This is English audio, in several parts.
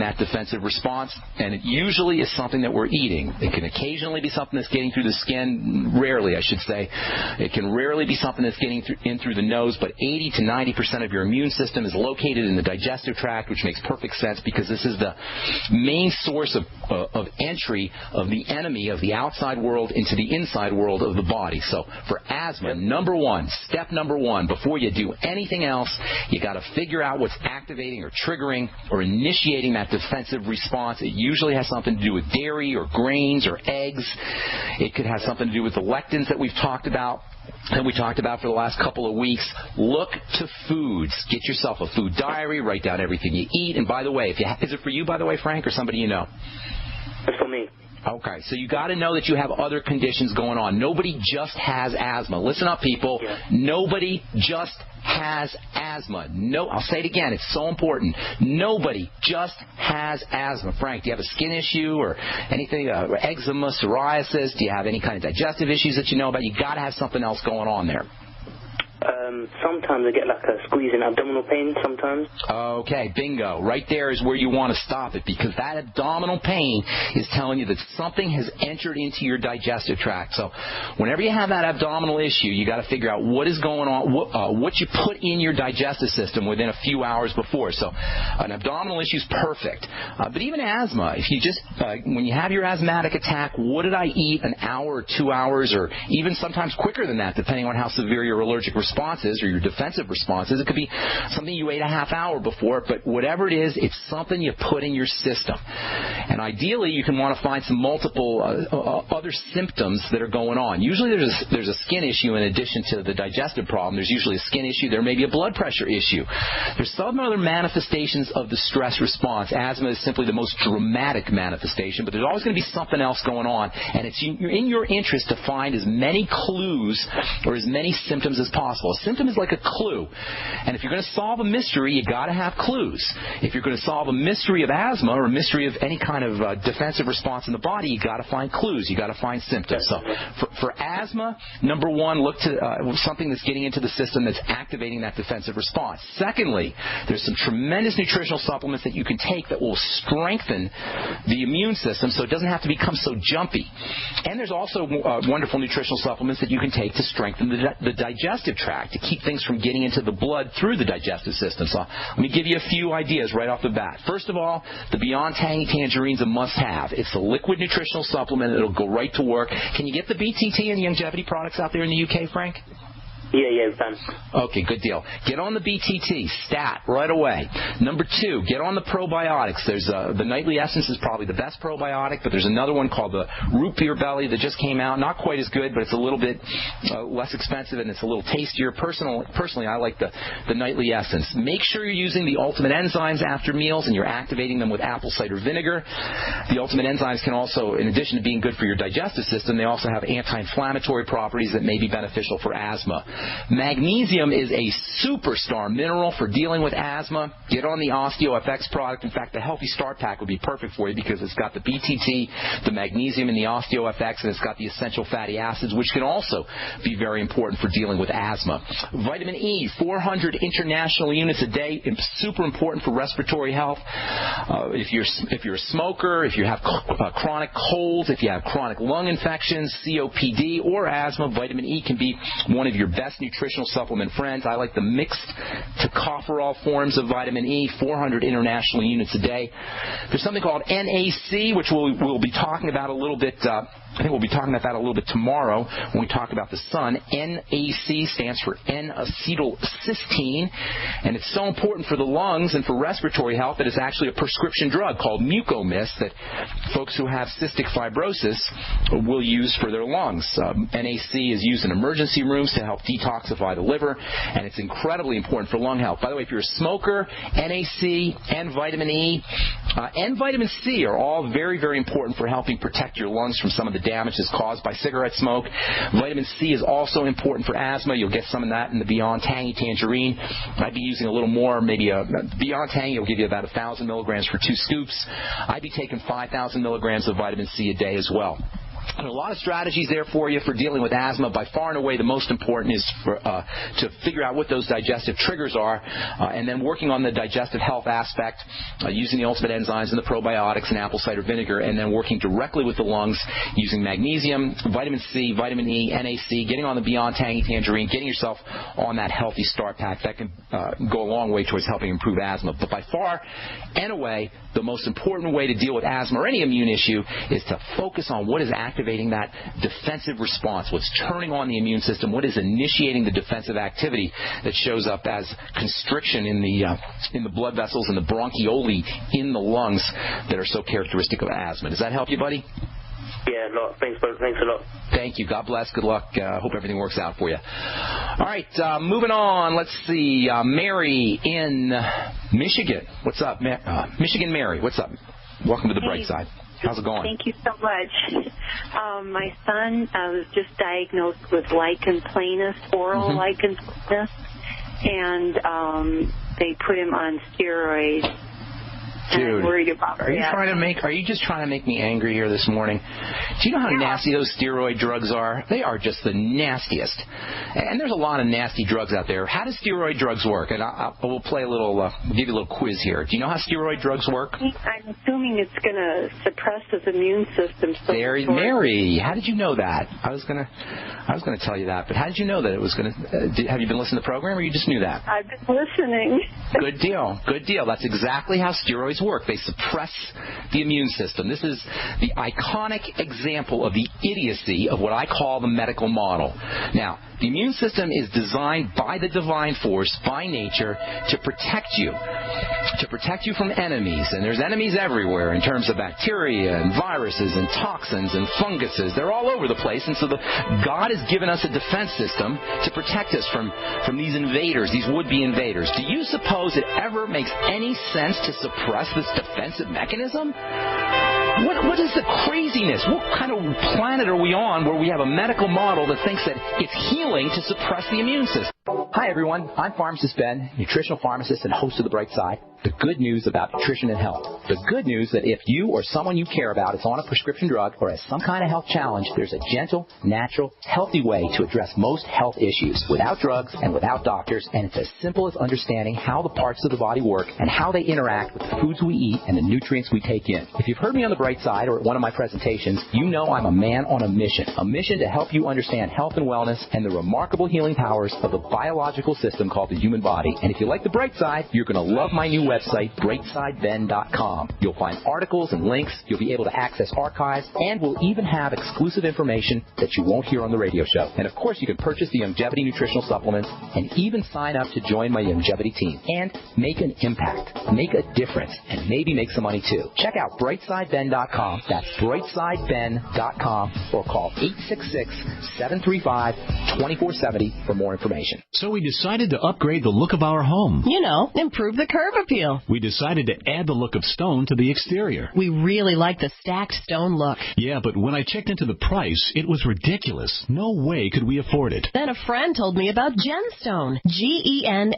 that defensive response, and it usually is something that we're eating. It can occasionally be something that's getting through the skin, rarely I should say. It can rarely be something that's getting in through the nose, but 80 to 90% of your immune system is located in the digestive tract, which makes perfect sense because this is the main source of entry of the enemy of the outside world into the inside world of the body. So for asthma, step number one, before you do anything else, you got to figure out what's activating or triggering or initiating that defensive response. It usually has something to do with dairy or grains or eggs. It could have something to do with the lectins that we've talked about. That we talked about for the last couple of weeks. Look to foods. Get yourself a food diary. Write down everything you eat. And by the way, is it for you, by the way, Frank, or somebody you know? It's for me. Okay, so you got to know that you have other conditions going on. Nobody just has asthma. Listen up, people. Yeah. Nobody just has asthma. No, I'll say it again. It's so important. Nobody just has asthma. Frank, do you have a skin issue or anything, eczema, psoriasis? Do you have any kind of digestive issues that you know about? You got to have something else going on there. Sometimes I get like a squeezing abdominal pain sometimes. Okay, bingo. Right there is where you want to stop it, because that abdominal pain is telling you that something has entered into your digestive tract. So whenever you have that abdominal issue, you got to figure out what is going on, what you put in your digestive system within a few hours before. So an abdominal issue is perfect. But even asthma, if you just, when you have your asthmatic attack, what did I eat an hour or 2 hours or even sometimes quicker than that, depending on how severe your allergic response is or your defensive responses. It could be something you ate a half hour before, but whatever it is, it's something you put in your system. And ideally, you can want to find some multiple other symptoms that are going on. Usually there's a skin issue in addition to the digestive problem. There's usually a skin issue. There may be a blood pressure issue. There's some other manifestations of the stress response. Asthma is simply the most dramatic manifestation, but there's always going to be something else going on, and it's in your interest to find as many clues or as many symptoms as possible. A symptom is like a clue, and if you're going to solve a mystery, you got to have clues. If you're going to solve a mystery of asthma or a mystery of any kind of defensive response in the body, you got to find clues. You got to find symptoms. So for asthma, number one, look to something that's getting into the system that's activating that defensive response. Secondly, there's some tremendous nutritional supplements that you can take that will strengthen the immune system so it doesn't have to become so jumpy. And there's also wonderful nutritional supplements that you can take to strengthen the digestive tract, to keep things from getting into the blood through the digestive system. So let me give you a few ideas right off the bat. First of all, the Beyond Tangy Tangerine is a must-have. It's a liquid nutritional supplement. It'll go right to work. Can you get the BTT and longevity products out there in the UK, Frank? Yeah, Ben. Okay, good deal. Get on the BTT, stat, right away. Number two, get on the probiotics. There's the Nightly Essence is probably the best probiotic, but there's another one called the Root Beer Belly that just came out. Not quite as good, but it's a little bit less expensive and it's a little tastier. Personally, I like the Nightly Essence. Make sure you're using the Ultimate Enzymes after meals and you're activating them with apple cider vinegar. The Ultimate Enzymes can also, in addition to being good for your digestive system, they also have anti-inflammatory properties that may be beneficial for asthma. Magnesium is a superstar mineral for dealing with asthma. Get on the OsteoFX product. In fact, the Healthy Start Pack would be perfect for you because it's got the BTT, the magnesium, and the OsteoFX, and it's got the essential fatty acids, which can also be very important for dealing with asthma. Vitamin E, 400 international units a day, super important for respiratory health. If you're a smoker, if you have chronic colds, if you have chronic lung infections, COPD, or asthma, vitamin E can be one of your best nutritional supplement friends. I like the mixed tocopherol forms of vitamin E, 400 international units a day. There's something called NAC, which we'll be talking about a little bit. I think we'll be talking about that a little bit tomorrow when we talk about the sun. NAC stands for N-acetylcysteine, and it's so important for the lungs and for respiratory health that it's actually a prescription drug called Mucomyst that folks who have cystic fibrosis will use for their lungs. NAC is used in emergency rooms to help detoxify the liver, and it's incredibly important for lung health. By the way, if you're a smoker, NAC and vitamin E and vitamin C are all very, very important for helping protect your lungs from some of the damage that's caused by cigarette smoke. Vitamin C is also important for asthma. You'll get some of that in the Beyond Tangy Tangerine. I'd be using a little more, maybe Beyond Tangy will give you about 1,000 milligrams for 2 scoops. I'd be taking 5,000 milligrams of vitamin C a day as well. And a lot of strategies there for you for dealing with asthma. By far and away, the most important is to figure out what those digestive triggers are, and then working on the digestive health aspect, using the ultimate enzymes and the probiotics and apple cider vinegar, and then working directly with the lungs using magnesium, vitamin C, vitamin E, NAC, getting on the Beyond Tangy Tangerine, getting yourself on that healthy start pack. That can go a long way towards helping improve asthma. But by far and away, the most important way to deal with asthma or any immune issue is to focus on what is activating that defensive response, what's turning on the immune system, what is initiating the defensive activity that shows up as constriction in the blood vessels and the bronchioli in the lungs that are so characteristic of asthma. Does that help you, buddy? Yeah, a lot. Thanks a lot. Thank you. God bless. Good luck. Hope everything works out for you. All right, moving on. Let's see. Mary in Michigan. What's up, Michigan Mary? What's up? Welcome to the bright side. How's it going? Thank you so much. My son was just diagnosed with lichen planus, oral lichen planus, and they put him on steroids. Dude, I'm worried about are you just trying to make me angry here this morning? Do you know how nasty those steroid drugs are? They are just the nastiest. And there's a lot of nasty drugs out there. How do steroid drugs work? And we'll play we'll give you a little quiz here. Do you know how steroid drugs work? I'm assuming it's going to suppress his immune system. Mary, how did you know that? I was going to tell you that, but how did you know that it was going to? Have you been listening to the program, or you just knew that? I've been listening. Good deal. Good deal. That's exactly how steroids work. They suppress the immune system. This is the iconic example of the idiocy of what I call the medical model. Now, the immune system is designed by the divine force, by nature, to protect you from enemies. And there's enemies everywhere in terms of bacteria and viruses and toxins and funguses. They're all over the place. And so God has given us a defense system to protect us from these invaders, these would-be invaders. Do you suppose it ever makes any sense to suppress this defensive mechanism? What is the craziness? What kind of planet are we on where we have a medical model that thinks that it's healing to suppress the immune system? Hi, everyone. I'm Pharmacist Ben, nutritional pharmacist and host of The Bright Side. The good news about nutrition and health. The good news that if you or someone you care about is on a prescription drug or has some kind of health challenge, there's a gentle, natural, healthy way to address most health issues without drugs and without doctors, and it's as simple as understanding how the parts of the body work and how they interact with the foods we eat and the nutrients we take in. If you've heard me on The Bright Side or at one of my presentations, you know I'm a man on a mission to help you understand health and wellness and the remarkable healing powers of the biological system called the human body. And if you like The Bright Side, you're going to love my new website, brightsideben.com. You'll find articles and links. You'll be able to access archives, and we'll even have exclusive information that you won't hear on the radio show. And of course, you can purchase the Longevity nutritional supplements and even sign up to join my Longevity team and make an impact, make a difference, and maybe make some money too. Check out brightsideben.com. That's brightsideben.com, or call 866-735-2470 for more information. So we decided to upgrade the look of our home. You know, improve the curb appeal. We decided to add the look of stone to the exterior. We really like the stacked stone look. Yeah, but when I checked into the price, it was ridiculous. No way could we afford it. Then a friend told me about Genstone. Genstone.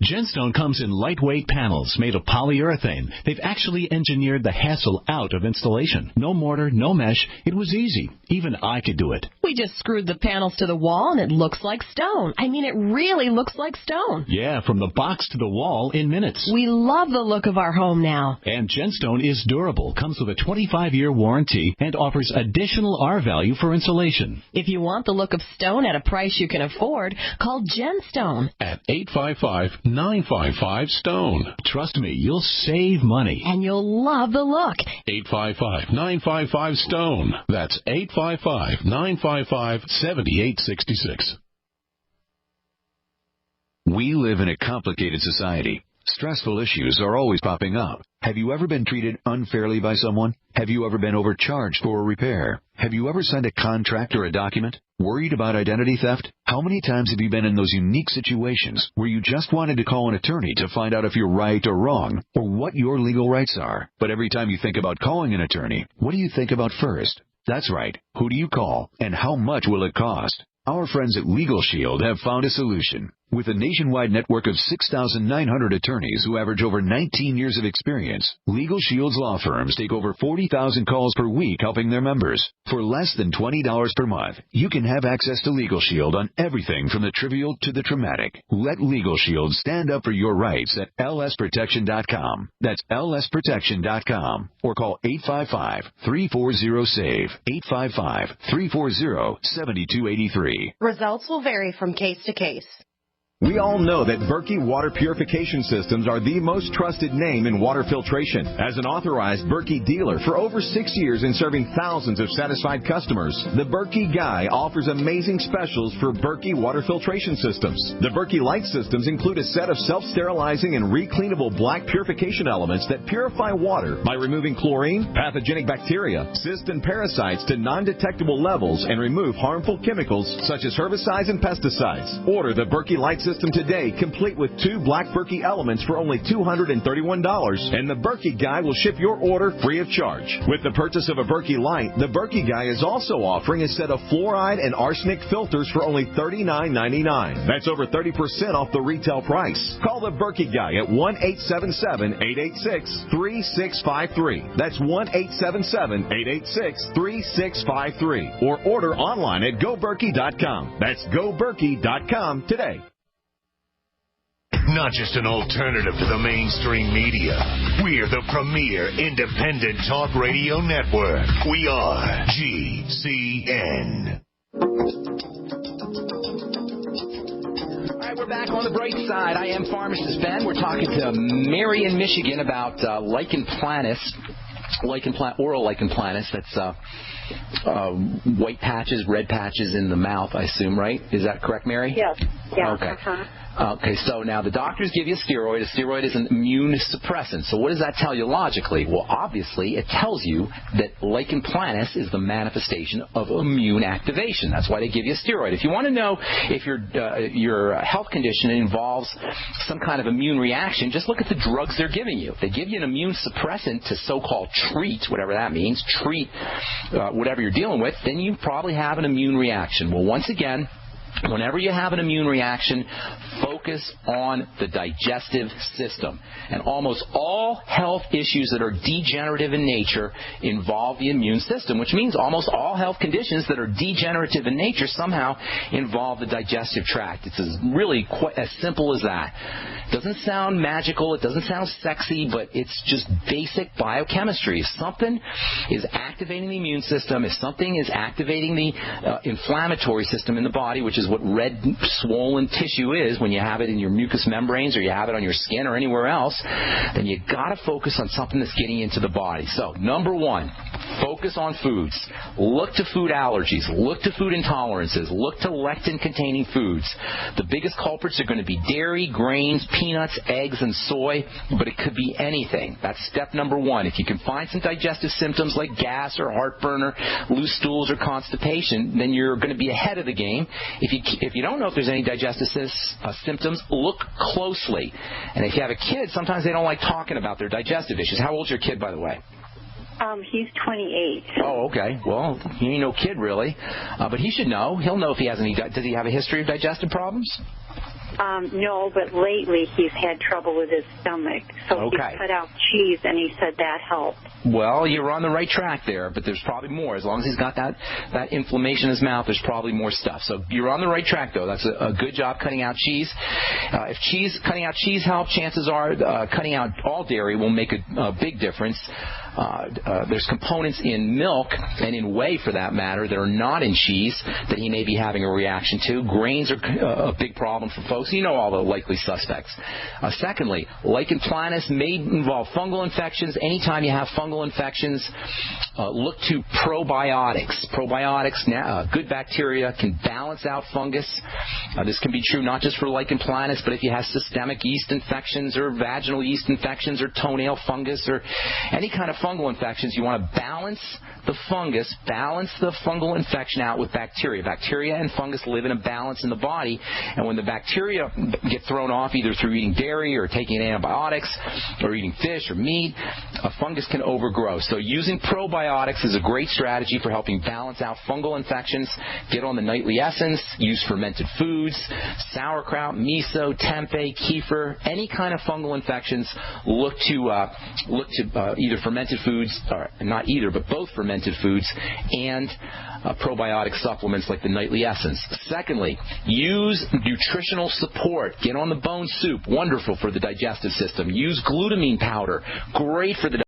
Genstone comes in lightweight panels made of polyurethane. They've actually engineered the hassle out of installation. No mortar, no mesh. It was easy. Even I could do it. We just screwed the panels to the wall and it looks like stone. I mean, it really looks like stone. Yeah, from the box to the wall in minutes. We love the look of our home now. And Genstone is durable, comes with a 25-year warranty, and offers additional R value for insulation. If you want the look of stone at a price you can afford, call Genstone at 855-955-STONE. Trust me, you'll save money. And you'll love the look. 855-955-STONE. That's 855-955-7866. We live in a complicated society. Stressful issues are always popping up. Have you ever been treated unfairly by someone? Have you ever been overcharged for a repair? Have you ever signed a contract or a document? Worried about identity theft? How many times have you been in those unique situations where you just wanted to call an attorney to find out if you're right or wrong, or what your legal rights are? But every time you think about calling an attorney, what do you think about first? That's right. Who do you call, and how much will it cost? Our friends at Legal Shield have found a solution. With a nationwide network of 6,900 attorneys who average over 19 years of experience, Legal Shield's law firms take over 40,000 calls per week helping their members. For less than $20 per month, you can have access to Legal Shield on everything from the trivial to the traumatic. Let Legal Shield stand up for your rights at lsprotection.com. That's lsprotection.com. Or call 855-340-SAVE, 855-340-7283. Results will vary from case to case. We all know that Berkey Water Purification Systems are the most trusted name in water filtration. As an authorized Berkey dealer for over 6 years and serving thousands of satisfied customers, the Berkey Guy offers amazing specials for Berkey Water Filtration Systems. The Berkey Light Systems include a set of self-sterilizing and recleanable black purification elements that purify water by removing chlorine, pathogenic bacteria, cysts, and parasites to non-detectable levels and remove harmful chemicals such as herbicides and pesticides. Order the Berkey Light System today, complete with 2 black Berkey elements for only $231, and the Berkey Guy will ship your order free of charge. With the purchase of a Berkey Light, the Berkey Guy is also offering a set of fluoride and arsenic filters for only $39.99. That's over 30% off the retail price. Call the Berkey Guy at 1-877-886-3653. That's 1-877-886-3653. Or order online at goberkey.com. That's goberkey.com today. Not just an alternative to the mainstream media. We're the premier independent talk radio network. We are GCN. All right, we're back on the bright side. I am Pharmacist Ben. We're talking to Mary in Michigan about lichen planus. Oral lichen planus. That's white patches, red patches in the mouth, I assume, right? Is that correct, Mary? Yes. Yeah. Okay. Uh-huh. Okay, so now the doctors give you a steroid. A steroid is an immune suppressant. So what does that tell you logically? Well, obviously, it tells you that lichen planus is the manifestation of immune activation. That's why they give you a steroid. If you want to know if your health condition involves some kind of immune reaction, just look at the drugs they're giving you. If they give you an immune suppressant to so-called treat, whatever that means, whatever you're dealing with, then you probably have an immune reaction. Well, once again, whenever you have an immune reaction, focus on the digestive system. And almost all health issues that are degenerative in nature involve the immune system, which means almost all health conditions that are degenerative in nature somehow involve the digestive tract. It's really quite as simple as that. It doesn't sound magical, it doesn't sound sexy, but it's just basic biochemistry. If something is activating the immune system, if something is activating the inflammatory system in the body, which is what red swollen tissue is when you have it in your mucous membranes or you have it on your skin or anywhere else, then you got to focus on something that's getting into the body. So, number one, focus on foods. Look to food allergies. Look to food intolerances. Look to lectin-containing foods. The biggest culprits are going to be dairy, grains, peanuts, eggs, and soy, but it could be anything. That's step number one. If you can find some digestive symptoms like gas or heartburn or loose stools or constipation, then you're going to be ahead of the game. If you don't know if there's any digestive symptoms, look closely. And if you have a kid, sometimes they don't like talking about their digestive issues. How old's your kid, by the way? He's 28. Oh, okay. Well, he ain't no kid, really. But he should know. He'll know if he has any. Does he have a history of digestive problems? No, but lately he's had trouble with his stomach. So he cut out cheese, and he said that helped. Well, you're on the right track there, but there's probably more. As long as he's got that inflammation in his mouth, there's probably more stuff. So you're on the right track, though. That's a good job cutting out cheese. If cutting out cheese helps, chances are cutting out all dairy will make a big difference. There's components in milk and in whey, for that matter, that are not in cheese that he may be having a reaction to. Grains are a big problem for folks. You know all the likely suspects. Secondly, lichen planus may involve fungal infections. Anytime you have fungal infections, look to probiotics. Probiotics, good bacteria, can balance out fungus. This can be true not just for lichen planus, but if you have systemic yeast infections or vaginal yeast infections or toenail fungus or any kind of fungal infections, you want to balance the fungal infection out with bacteria. Bacteria and fungus live in a balance in the body, and when the bacteria get thrown off either through eating dairy or taking antibiotics or eating fish or meat, a fungus can overgrow. So using probiotics is a great strategy for helping balance out fungal infections. Get on the nightly essence, use fermented foods, sauerkraut, miso, tempeh, kefir, any kind of fungal infections. Look to either fermented foods, or not either, but both fermented foods, and probiotic supplements like the nightly essence. Secondly, use nutritional support. Get on the bone soup, wonderful for the digestive system. Use glutamine powder, great for the